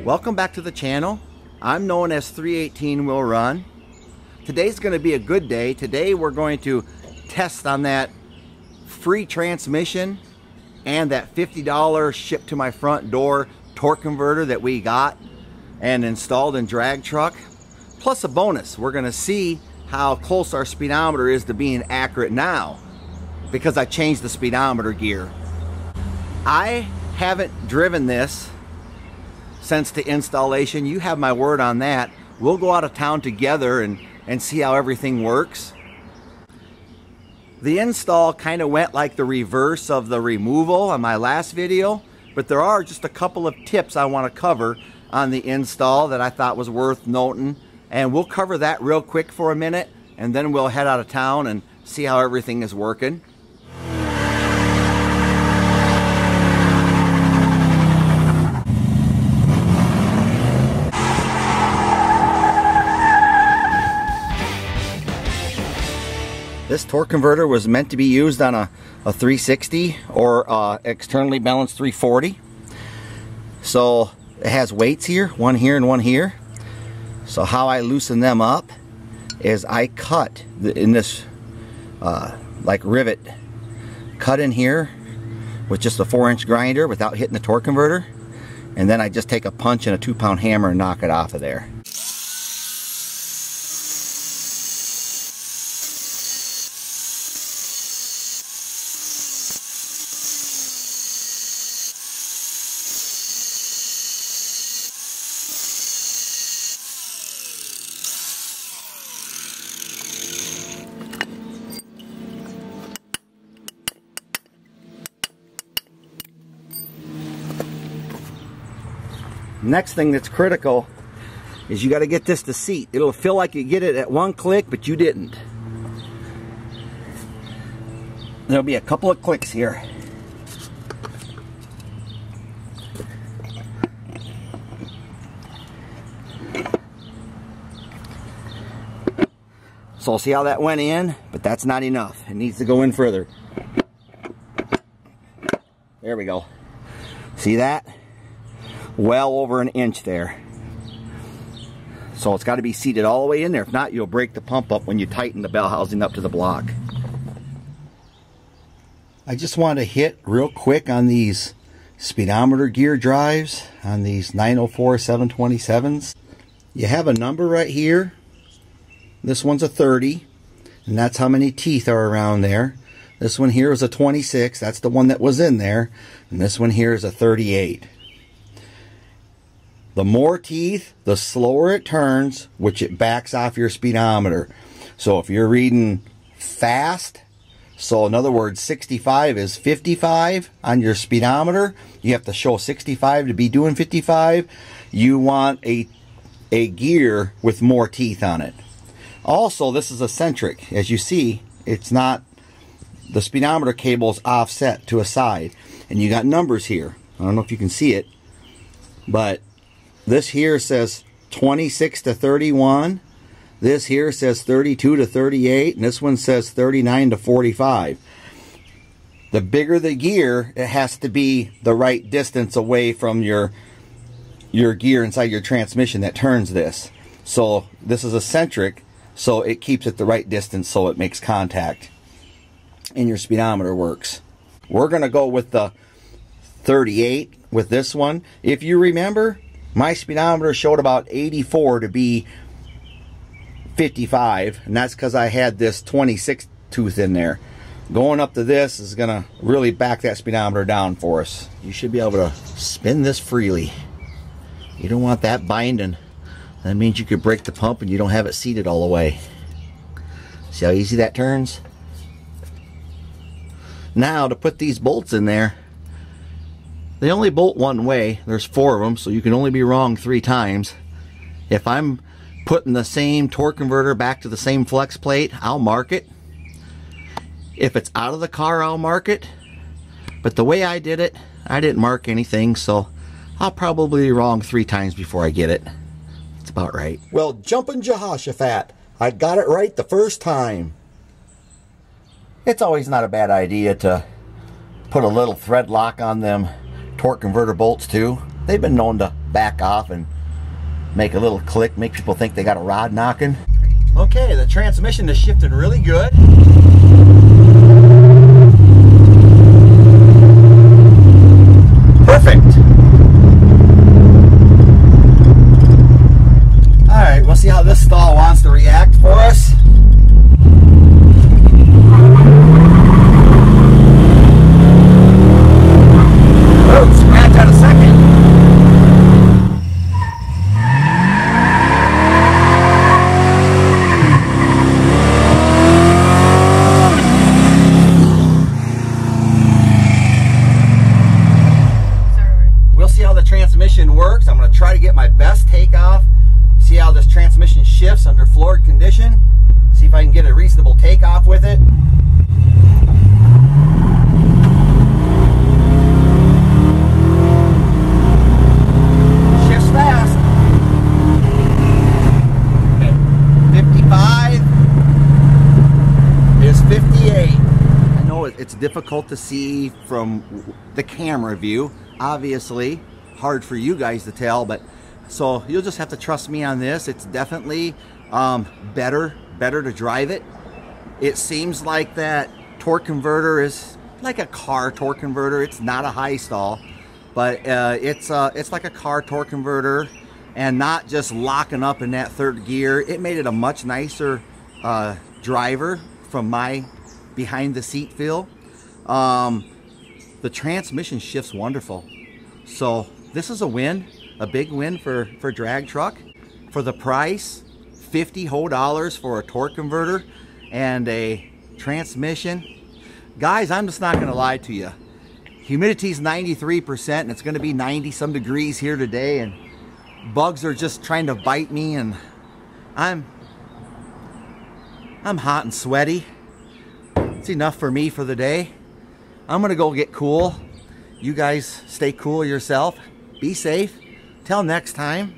Welcome back to the channel. I'm known as 318 Will Run. Today's going to be a good day. Today we're going to test on that free transmission and that $50 shipped to my front door torque converter that we got and installed in drag truck. Plus a bonus, we're going to see how close our speedometer is to being accurate now because I changed the speedometer gear. I haven't driven this since the installation. You have my word on that. We'll go out of town together and see how everything works. The install kind of went like the reverse of the removal on my last video, but there are just a couple of tips I want to cover on the install that I thought was worth noting, and we'll cover that real quick for a minute and then we'll head out of town and see how everything is working. This torque converter was meant to be used on a 360 or externally balanced 340. So it has weights here, one here and one here. So how I loosen them up is I cut in this like rivet, cut in here with just a 4-inch grinder without hitting the torque converter, and then I just take a punch and a 2-pound hammer and knock it off of there. Next thing that's critical is you got to get this to seat. It'll feel like you get it at one click, but you didn't. There'll be a couple of clicks here. So see how that went in, but that's not enough. It needs to go in further. There we go. See that? Well over an inch there. So it's got to be seated all the way in there. If not, you'll break the pump up when you tighten the bell housing up to the block. I just want to hit real quick on these speedometer gear drives on these 904 727s. You have a number right here. This one's a 30, and that's how many teeth are around there. This one here is a 26. That's the one that was in there. And this one here is a 38. The more teeth, the slower it turns, which it backs off your speedometer. So if you're reading fast, so in other words 65 is 55 on your speedometer, you have to show 65 to be doing 55. You want a gear with more teeth on it. Also, this is eccentric. As you see, it's not, the speedometer cable is offset to a side, and you got numbers here. I don't know if you can see it, but this here says 26 to 31. This here says 32 to 38. And this one says 39 to 45. The bigger the gear, it has to be the right distance away from your gear inside your transmission that turns this. So this is eccentric, so it keeps it the right distance so it makes contact and your speedometer works. We're going to go with the 38 with this one. If you remember, my speedometer showed about 84 to be 55, and that's because I had this 26 tooth in there. Going up to this is going to really back that speedometer down for us. You should be able to spin this freely. You don't want that binding. That means you could break the pump and you don't have it seated all the way. See how easy that turns? Now to put these bolts in there, they only bolt one way. There's 4 of them, so you can only be wrong 3 times. If I'm putting the same torque converter back to the same flex plate, I'll mark it. If it's out of the car, I'll mark it. But the way I did it, I didn't mark anything, so I'll probably be wrong 3 times before I get it. It's about right. Well, jumping Jehoshaphat, I got it right the first time. It's always not a bad idea to put a little thread lock on them torque converter bolts too. they've been known to back off and make a little click, make people think they got a rod knocking. Okay, the transmission is shifting really good. Perfect. Alright, we'll see how this stall wants to react for us. Oh, scratch out a second. Transmission works. I'm going to try to get my best takeoff, see how this transmission shifts under floored condition, see if I can get a reasonable takeoff with it. Shifts fast. Okay. 55 is 58. I know it's difficult to see from the camera view, obviously. Hard for you guys to tell, but so you'll just have to trust me on this. It's definitely better to drive it. It seems like that torque converter is like a car torque converter. It's not a high stall, but it's like a car torque converter, and not just locking up in that third gear. It made it a much nicer driver from my behind the seat feel. The transmission shifts wonderful. So this is a win, a big win for drag truck. For the price, $50 whole for a torque converter and a transmission. Guys, I'm just not gonna lie to you. Humidity's 93% and it's gonna be 90 some degrees here today, and bugs are just trying to bite me, and I'm hot and sweaty. It's enough for me for the day. I'm gonna go get cool. You guys stay cool yourself. Be safe. Till next time.